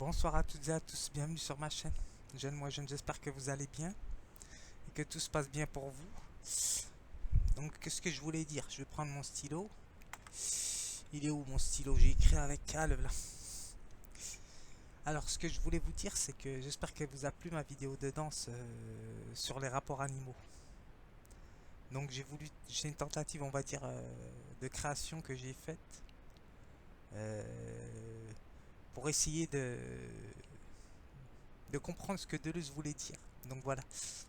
Bonsoir à toutes et à tous, bienvenue sur ma chaîne. Jeune, j'espère que vous allez bien et que tout se passe bien pour vous. Donc, qu'est-ce que je voulais dire? Je vais prendre mon stylo. Il est où mon stylo? J'ai écrit avec calme là. Alors, ce que je voulais vous dire, c'est que j'espère qu'elle vous a plu ma vidéo de danse sur les rapports animaux. Donc, j'ai une tentative, on va dire, de création que j'ai faite euh, pour essayer de comprendre ce que Deleuze voulait dire. Donc voilà,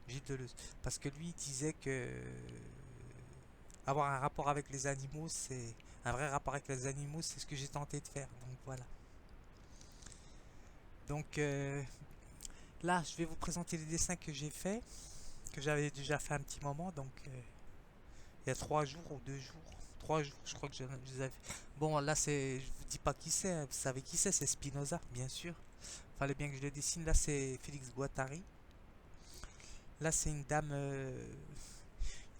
Gilles Deleuze. Parce que lui il disait que avoir un rapport avec les animaux, c'est un vrai rapport avec les animaux, c'est ce que j'ai tenté de faire. Donc voilà. Donc là, je vais vous présenter les dessins que j'ai faits, que j'avais déjà fait un petit moment. Donc il y a 3 jours ou 2 jours. 3 jours, je crois que je les avais. Bon, là, je vous dis pas qui c'est. Vous savez qui c'est Spinoza, bien sûr. Fallait bien que je le dessine. Là, c'est Félix Guattari. Là, c'est une dame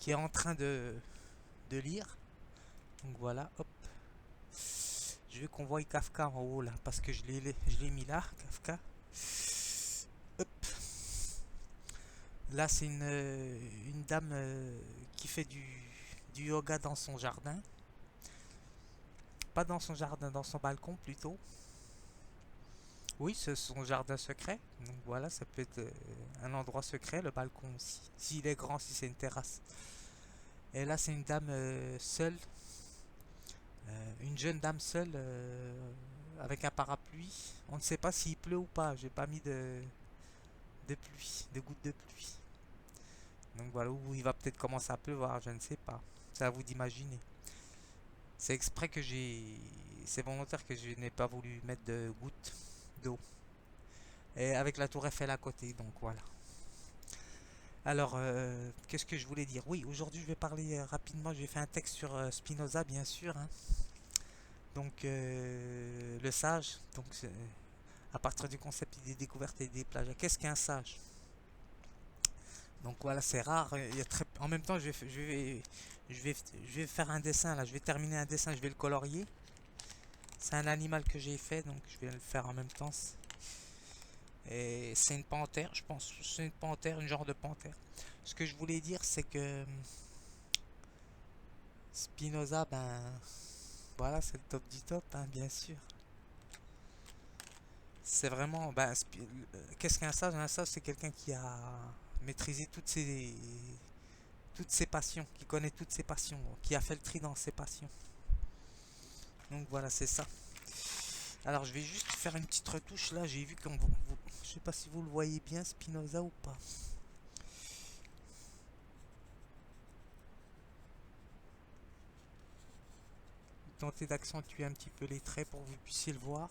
qui est en train de lire. Donc voilà, hop. Je veux qu'on voit Kafka en haut là, parce que je l'ai mis là, Kafka. Hop. Là, c'est une dame qui fait du yoga dans son jardin. Pas dans son jardin, dans son balcon plutôt. Oui, c'est son jardin secret. Donc voilà, ça peut être un endroit secret, le balcon aussi. S'il est grand, si c'est une terrasse. Et là, c'est une dame seule. Une jeune dame seule avec un parapluie. On ne sait pas s'il pleut ou pas. J'ai pas mis de pluie, de gouttes de pluie. Donc voilà, où il va peut-être commencer à pleuvoir, je ne sais pas. C'est à vous d'imaginer. C'est exprès que c'est volontaire que je n'ai pas voulu mettre de gouttes d'eau. Et avec la tour Eiffel à côté, donc voilà. Alors, qu'est-ce que je voulais dire? Oui, aujourd'hui je vais parler rapidement, j'ai fait un texte sur Spinoza, bien sûr, hein. Donc, le sage, donc à partir du concept des découvertes et des plages. Qu'est-ce qu'un sage? Donc voilà, c'est rare. En même temps, je vais faire un dessin là. Je vais terminer un dessin, je vais le colorier. C'est un animal que j'ai fait, donc je vais le faire en même temps. Et c'est une panthère, je pense. C'est une panthère, une genre de panthère. Ce que je voulais dire, c'est que Spinoza, ben voilà, c'est le top du top, hein, bien sûr. C'est vraiment, ben, qu'est-ce qu'un sage? Un sage, c'est quelqu'un qui a maîtrisé toutes ses passions, qui connaît toutes ses passions, qui a fait le tri dans ses passions. Donc voilà, c'est ça. Alors je vais juste faire une petite retouche là. J'ai vu je sais pas si vous le voyez bien, Spinoza ou pas. Tenter d'accentuer un petit peu les traits pour que vous puissiez le voir.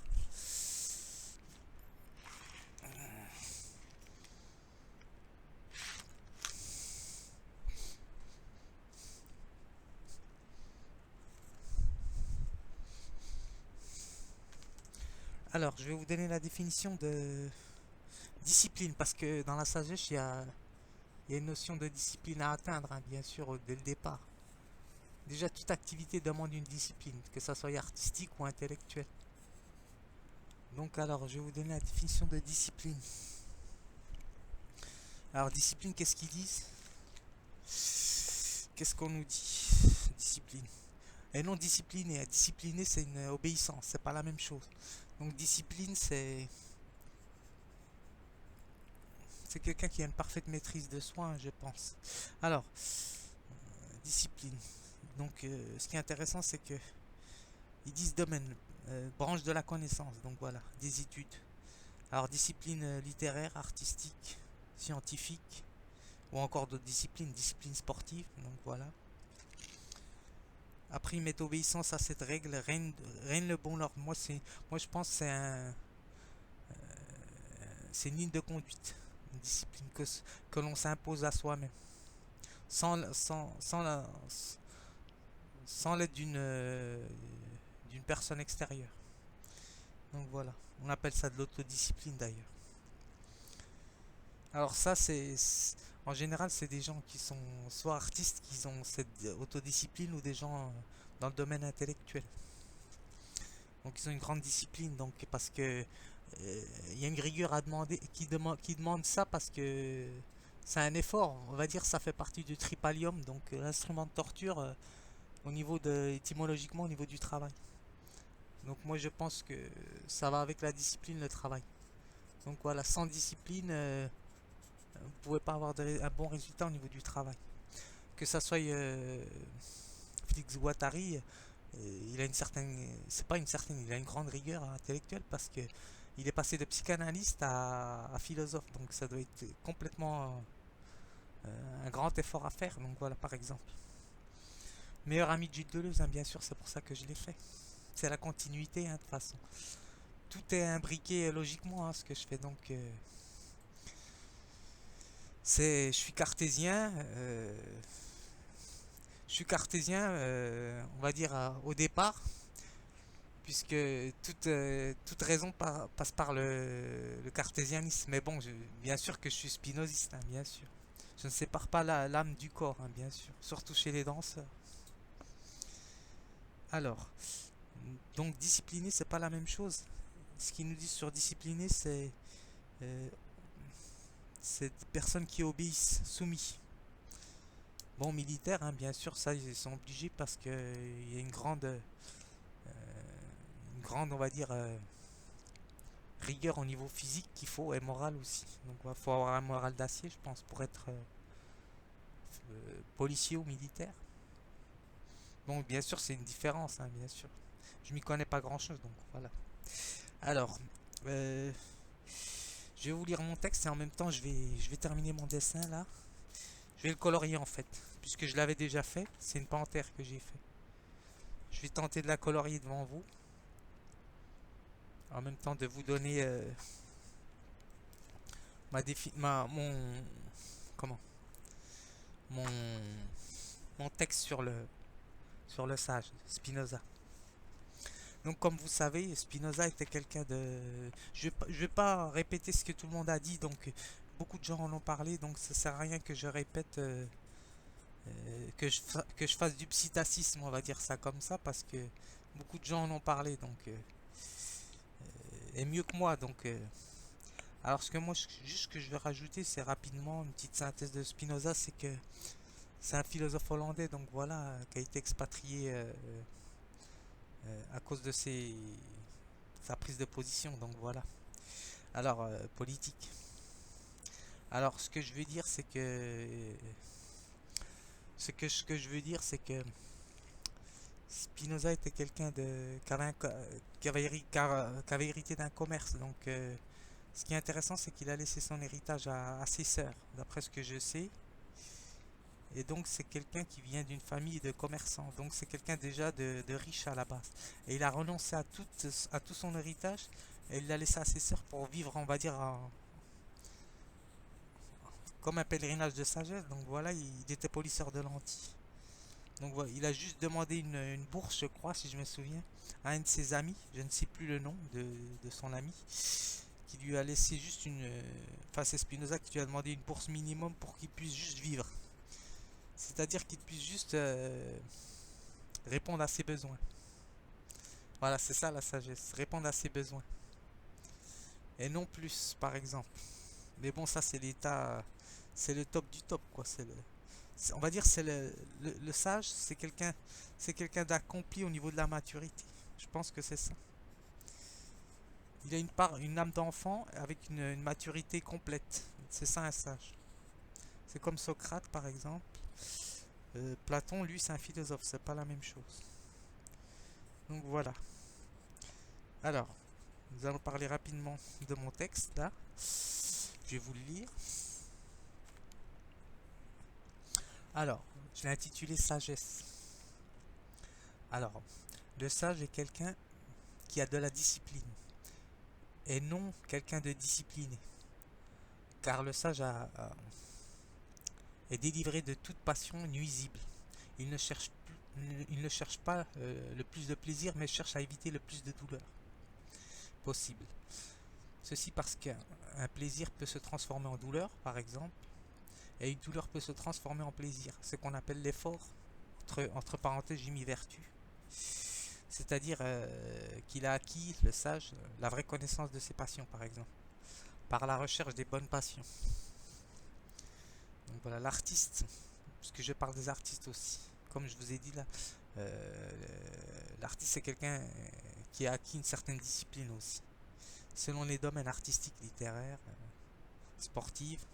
Alors je vais vous donner la définition de discipline parce que dans la sagesse il y a une notion de discipline à atteindre, hein, bien sûr, dès le départ. Déjà, toute activité demande une discipline, que ça soit artistique ou intellectuelle. Donc alors, je vais vous donner la définition de discipline. Alors, discipline, qu'est-ce qu'ils disent? Qu'est-ce qu'on nous dit? Discipline. Et non discipliné. Discipliné, c'est une obéissance, c'est pas la même chose. Donc, discipline, c'est quelqu'un qui a une parfaite maîtrise de soi, hein, je pense. Alors, discipline. Donc, ce qui est intéressant, c'est que ils disent domaine, branche de la connaissance. Donc voilà, des études. Alors, discipline littéraire, artistique, scientifique, ou encore d'autres disciplines, discipline sportive. Donc voilà. Après, ils mettent obéissance à cette règle, règne le bon ordre. Moi, je pense que c'est une ligne de conduite, une discipline que l'on s'impose à soi-même, sans sans l'aide d'une personne extérieure. Donc voilà, on appelle ça de l'autodiscipline d'ailleurs. Alors ça, en général, c'est des gens qui sont soit artistes, qui ont cette autodiscipline, ou des gens dans le domaine intellectuel. Donc ils ont une grande discipline, donc parce que Il y a une rigueur à demander qui demande ça parce que c'est un effort. On va dire ça fait partie du tripalium, donc l'instrument de torture au niveau de étymologiquement au niveau du travail. Donc moi je pense que ça va avec la discipline, le travail. Donc voilà, sans discipline, vous ne pouvez pas avoir un bon résultat au niveau du travail. Que ça soit Félix Guattari, il a une certaine, c'est pas une certaine, il a une grande rigueur intellectuelle parce que il est passé de psychanalyste à philosophe, donc ça doit être complètement un grand effort à faire. Donc voilà, par exemple. Meilleur ami de Gilles Deleuze, hein, bien sûr, c'est pour ça que je l'ai fait. C'est la continuité, hein, de toute façon. Tout est imbriqué logiquement, hein, ce que je fais. Donc, je suis cartésien. Je suis cartésien, on va dire au départ, puisque toute raison passe par le cartésianisme. Mais bon, bien sûr que je suis spinoziste, hein, bien sûr. Je ne sépare pas l'âme du corps, hein, bien sûr, surtout chez les danseurs. Alors, donc discipliné, c'est pas la même chose. Ce qu'ils nous disent sur discipliné, euh, c'est des personnes qui obéissent, soumis. Bon, militaire, hein, bien sûr, ça, ils sont obligés parce qu'il y a une grande, on va dire, rigueur au niveau physique qu'il faut et moral aussi. Donc, il faut avoir un moral d'acier, je pense, pour être policier ou militaire. Bon, bien sûr, c'est une différence, hein, bien sûr. Je m'y connais pas grand-chose, donc voilà. Alors, euh, je vais vous lire mon texte et en même temps, je vais terminer mon dessin là. Je vais le colorier en fait, puisque je l'avais déjà fait. C'est une panthère que j'ai fait. Je vais tenter de la colorier devant vous, en même temps de vous donner mon, comment, mon, mon texte sur le sage, Spinoza. Donc comme vous savez, Spinoza était quelqu'un de... Je vais pas répéter ce que tout le monde a dit, donc beaucoup de gens en ont parlé, donc ça sert à rien que je répète, que je fasse du psittacisme, on va dire ça comme ça, parce que beaucoup de gens en ont parlé, donc et mieux que moi, donc... alors ce que moi, juste que je vais rajouter, c'est rapidement une petite synthèse de Spinoza, c'est que c'est un philosophe hollandais, donc voilà, qui a été expatrié à cause de sa prise de position, donc voilà. Alors, politique. Alors, ce que je veux dire, c'est que... Ce que je veux dire, c'est que Spinoza était quelqu'un qui avait hérité d'un commerce. Donc, ce qui est intéressant, c'est qu'il a laissé son héritage à ses sœurs, d'après ce que je sais. Et donc, c'est quelqu'un qui vient d'une famille de commerçants. Donc, c'est quelqu'un déjà de riche à la base. Et il a renoncé à tout son héritage et il l'a laissé à ses sœurs pour vivre, on va dire, comme un pèlerinage de sagesse. Donc, voilà, il était polisseur de lentilles. Donc voilà, il a juste demandé une bourse, je crois, si je me souviens, à un de ses amis, je ne sais plus le nom de son ami, qui lui a laissé juste une... Enfin, c'est Spinoza qui lui a demandé une bourse minimum pour qu'il puisse juste vivre. C'est-à-dire qu'il puisse juste répondre à ses besoins. Voilà, c'est ça la sagesse, répondre à ses besoins. Et non plus, par exemple. Mais bon, ça c'est l'état, c'est le top du top, quoi. On va dire c'est le sage, c'est quelqu'un d'accompli au niveau de la maturité. Je pense que c'est ça. Il a une âme d'enfant avec une maturité complète. C'est ça un sage. C'est comme Socrate par exemple. Platon, lui, c'est un philosophe, c'est pas la même chose. Donc voilà. Alors, nous allons parler rapidement de mon texte là. Je vais vous le lire. Alors, je l'ai intitulé Sagesse. Alors, le sage est quelqu'un qui a de la discipline et non quelqu'un de discipliné. Car le sage est délivré de toute passion nuisible. Il ne cherche pas le plus de plaisir, mais cherche à éviter le plus de douleur possible. Ceci parce qu'un plaisir peut se transformer en douleur, par exemple, et une douleur peut se transformer en plaisir. Ce qu'on appelle l'effort, entre parenthèses, j'ai mis vertu. C'est-à-dire qu'il a acquis, le sage, la vraie connaissance de ses passions, par exemple, par la recherche des bonnes passions. Donc voilà, l'artiste, puisque je parle des artistes aussi, comme je vous ai dit là, euh, l'artiste c'est quelqu'un qui a acquis une certaine discipline aussi, selon les domaines artistiques, littéraires, sportifs.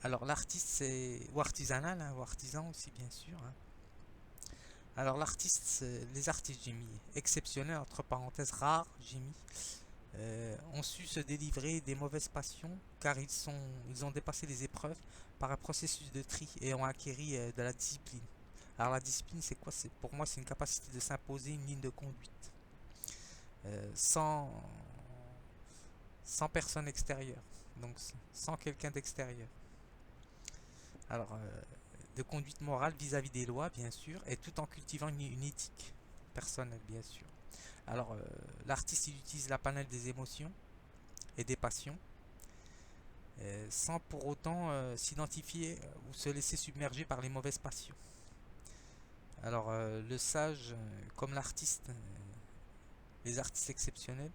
Alors l'artiste c'est, ou artisanal, hein, ou artisan aussi bien sûr, hein. Alors l'artiste, les artistes j'ai mis exceptionnels, entre parenthèses rares, j'ai mis, ont su se délivrer des mauvaises passions car ils ont dépassé les épreuves par un processus de tri et ont acquéri de la discipline. Alors la discipline c'est quoi? C'est, pour moi c'est une capacité de s'imposer une ligne de conduite sans, sans personne extérieure, donc sans quelqu'un d'extérieur. Alors de conduite morale vis-à-vis des lois bien sûr et tout en cultivant une éthique personnelle bien sûr. Alors l'artiste il utilise la panel des émotions et des passions sans pour autant s'identifier ou se laisser submerger par les mauvaises passions. Alors le sage, comme l'artiste, les artistes exceptionnels,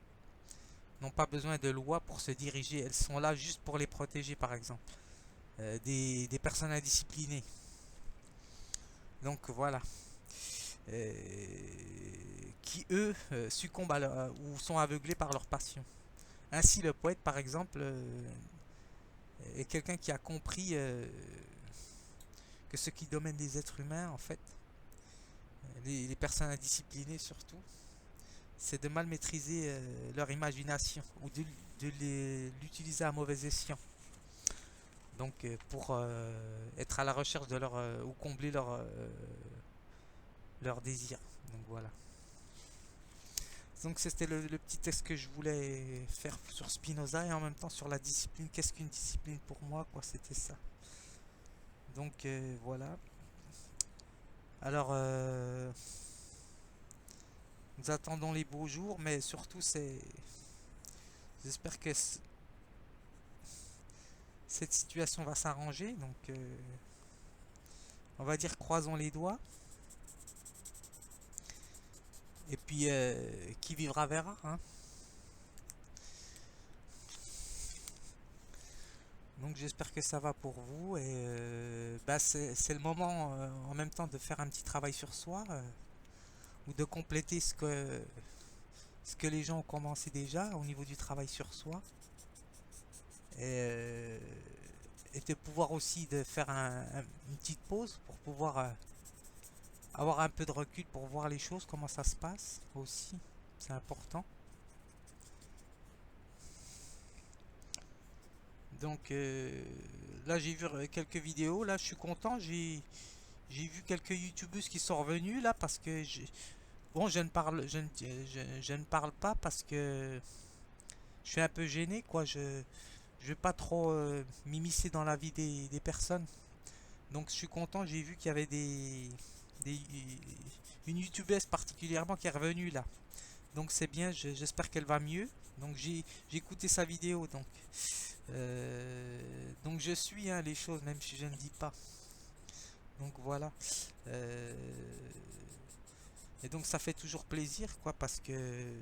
n'ont pas besoin de loi pour se diriger, elles sont là juste pour les protéger par exemple. Des personnes indisciplinées. Donc voilà. Qui eux succombent ou sont aveuglés par leur passion. Ainsi le poète par exemple est quelqu'un qui a compris que ce qui domine les êtres humains en fait, les personnes indisciplinées surtout, c'est de mal maîtriser leur imagination ou de l'utiliser à mauvais escient. Donc pour être à la recherche de leur ou combler leur désir. Donc voilà. Donc c'était le petit texte que je voulais faire sur Spinoza et en même temps sur la discipline. Qu'est-ce qu'une discipline pour moi, quoi, c'était ça. Donc voilà. Alors nous attendons les beaux jours, mais surtout c'est, j'espère que cette situation va s'arranger. Donc on va dire croisons les doigts. Et puis qui vivra verra, hein. Donc j'espère que ça va pour vous et bah, c'est le moment en même temps de faire un petit travail sur soi ou de compléter ce que les gens ont commencé déjà au niveau du travail sur soi et, euh, et de pouvoir aussi de faire une petite pause pour pouvoir avoir un peu de recul pour voir les choses, comment ça se passe aussi, c'est important. Donc là j'ai vu quelques vidéos, là je suis content, j'ai vu quelques youtubeuses qui sont revenus là parce que bon je ne parle pas parce que je suis un peu gêné quoi, je veux pas trop m'immiscer dans la vie des personnes. Donc je suis content, j'ai vu qu'il y avait des une youtubeuse particulièrement qui est revenue là. Donc c'est bien, j'espère qu'elle va mieux. Donc j'ai écouté sa vidéo donc je suis hein, les choses même si je ne dis pas. Donc voilà. Euh, et donc ça fait toujours plaisir quoi parce que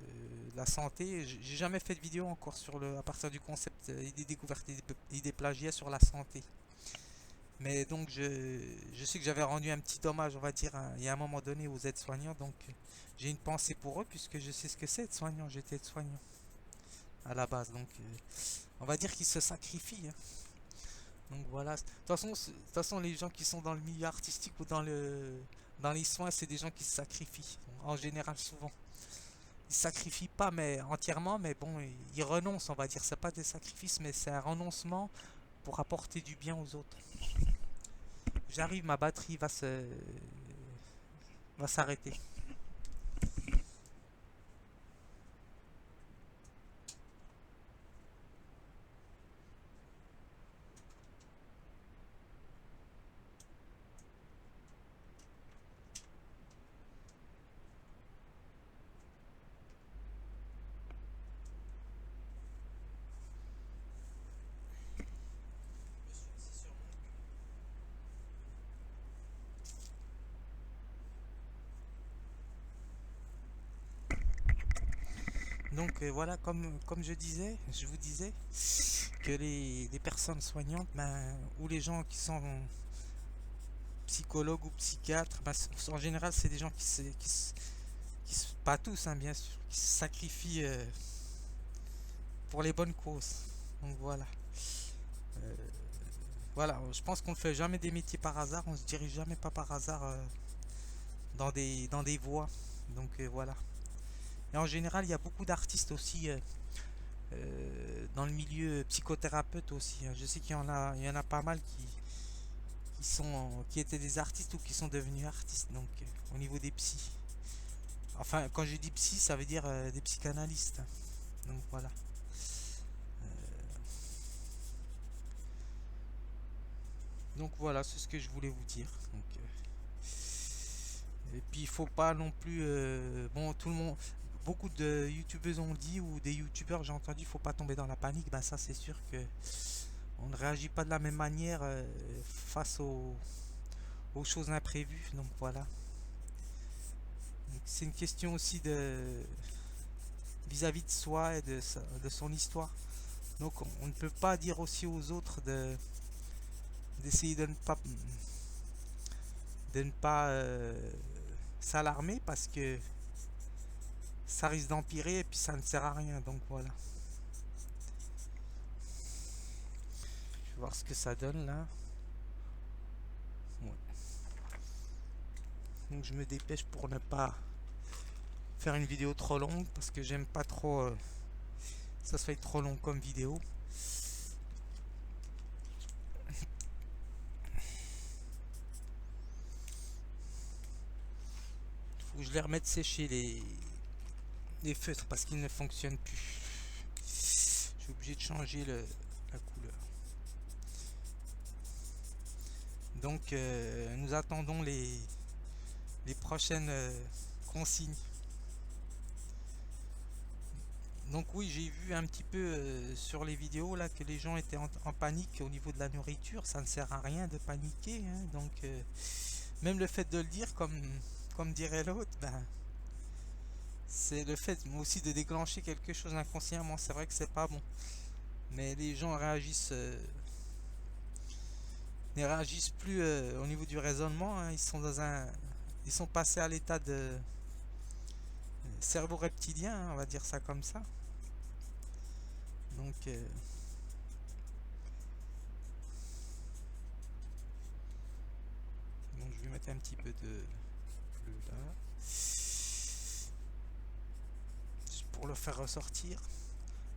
la santé, j'ai jamais fait de vidéo encore sur le à partir du concept idée découverte idée plagiat sur la santé. Mais donc je sais que j'avais rendu un petit hommage on va dire il y a un moment donné aux aides-soignants donc j'ai une pensée pour eux puisque je sais ce que c'est être soignant, j'étais aide-soignant à la base donc on va dire qu'ils se sacrifient, hein. Donc voilà. De toute façon, les gens qui sont dans le milieu artistique ou dans les soins, c'est des gens qui se sacrifient. En général, souvent. Ils se sacrifient pas mais entièrement, mais bon, ils renoncent, on va dire. C'est pas des sacrifices, mais c'est un renoncement pour apporter du bien aux autres. J'arrive, ma batterie va s'arrêter. Donc voilà, comme je vous disais, que les personnes soignantes, ben, ou les gens qui sont psychologues ou psychiatres, ben, en général, c'est des gens pas tous, hein, bien sûr, qui se sacrifient pour les bonnes causes. Donc voilà. Euh, voilà, je pense qu'on ne fait jamais des métiers par hasard, on se dirige jamais pas par hasard dans des voies. Donc voilà. Et en général, il y a beaucoup d'artistes aussi dans le milieu psychothérapeute aussi, hein. Je sais il y en a pas mal qui étaient des artistes ou qui sont devenus artistes. Donc au niveau des psys. Enfin, quand je dis psy, ça veut dire des psychanalystes, hein. Donc voilà. Donc voilà, c'est ce que je voulais vous dire. Donc, et puis il faut pas non plus, bon, tout le monde, beaucoup de youtubeuses ont dit ou des youtubeurs j'ai entendu, il faut pas tomber dans la panique. Ben ça c'est sûr que on ne réagit pas de la même manière face aux choses imprévues. Donc voilà. C'est une question aussi de vis-à-vis de soi et de son histoire. Donc on ne peut pas dire aussi aux autres d'essayer de ne pas s'alarmer parce que ça risque d'empirer et puis ça ne sert à rien. Donc voilà. Je vais voir ce que ça donne là. Ouais. Donc je me dépêche pour ne pas faire une vidéo trop longue parce que j'aime pas trop ça se fait trop long comme vidéo. Faut que je les remette sécher les feutres parce qu'ils ne fonctionnent plus. Je suis obligé de changer la couleur. Donc nous attendons les prochaines consignes. Donc oui, j'ai vu un petit peu sur les vidéos là que les gens étaient en panique au niveau de la nourriture. Ça ne sert à rien de paniquer, hein. Donc même le fait de le dire, comme dirait l'autre, ben, c'est le fait aussi de déclencher quelque chose inconsciemment. C'est vrai que c'est pas bon. Mais les gens ne réagissent plus au niveau du raisonnement, hein. Ils sont passés à l'état de cerveau reptilien, hein, on va dire ça comme ça. Donc donc je vais mettre un petit peu de bleu là. Juste pour le faire ressortir.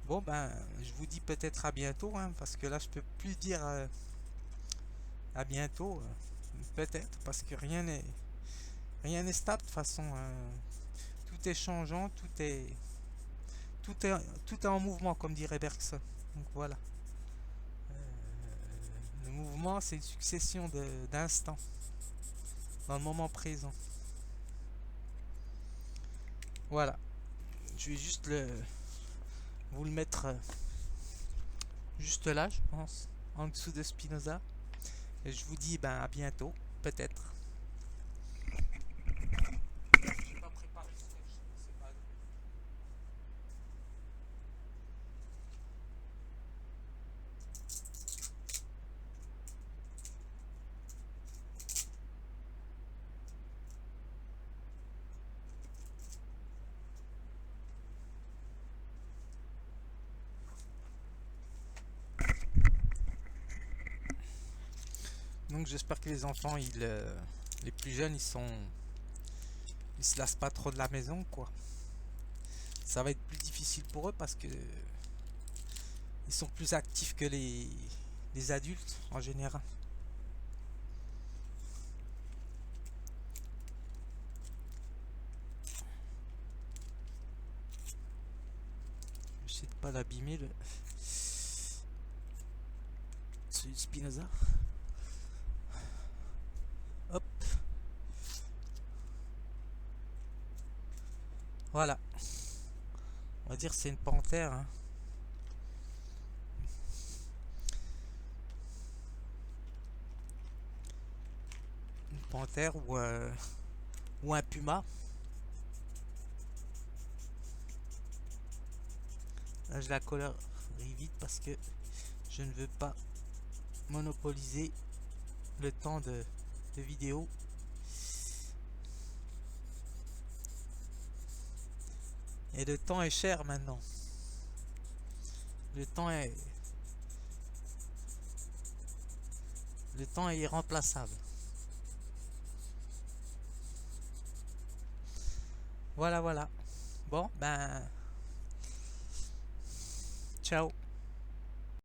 Bon ben je vous dis peut-être à bientôt, hein, parce que là je peux plus dire à bientôt. Peut-être parce que rien n'est stable de toute façon, hein. Tout est changeant, tout est en mouvement comme dirait Bergson. Donc voilà. Le mouvement c'est une succession d'instants dans le moment présent. Voilà. Je vais juste vous le mettre juste là, je pense, en dessous de Spinoza. Et je vous dis ben à bientôt, peut-être. J'ai pas préparé le sketch, c'est pas. Donc j'espère que les enfants, les plus jeunes, ils se lassent pas trop de la maison, quoi. Ça va être plus difficile pour eux parce que ils sont plus actifs que les adultes en général. J'essaie de pas l'abîmer celui de Spinoza. Hop. Voilà. On va dire c'est une panthère, hein. Une panthère ou un puma. Là, je la colorie vite parce que je ne veux pas monopoliser le temps de vidéo. Et le temps est cher maintenant. Le temps est, le temps est irremplaçable. Voilà, voilà. Bon, ben, ciao.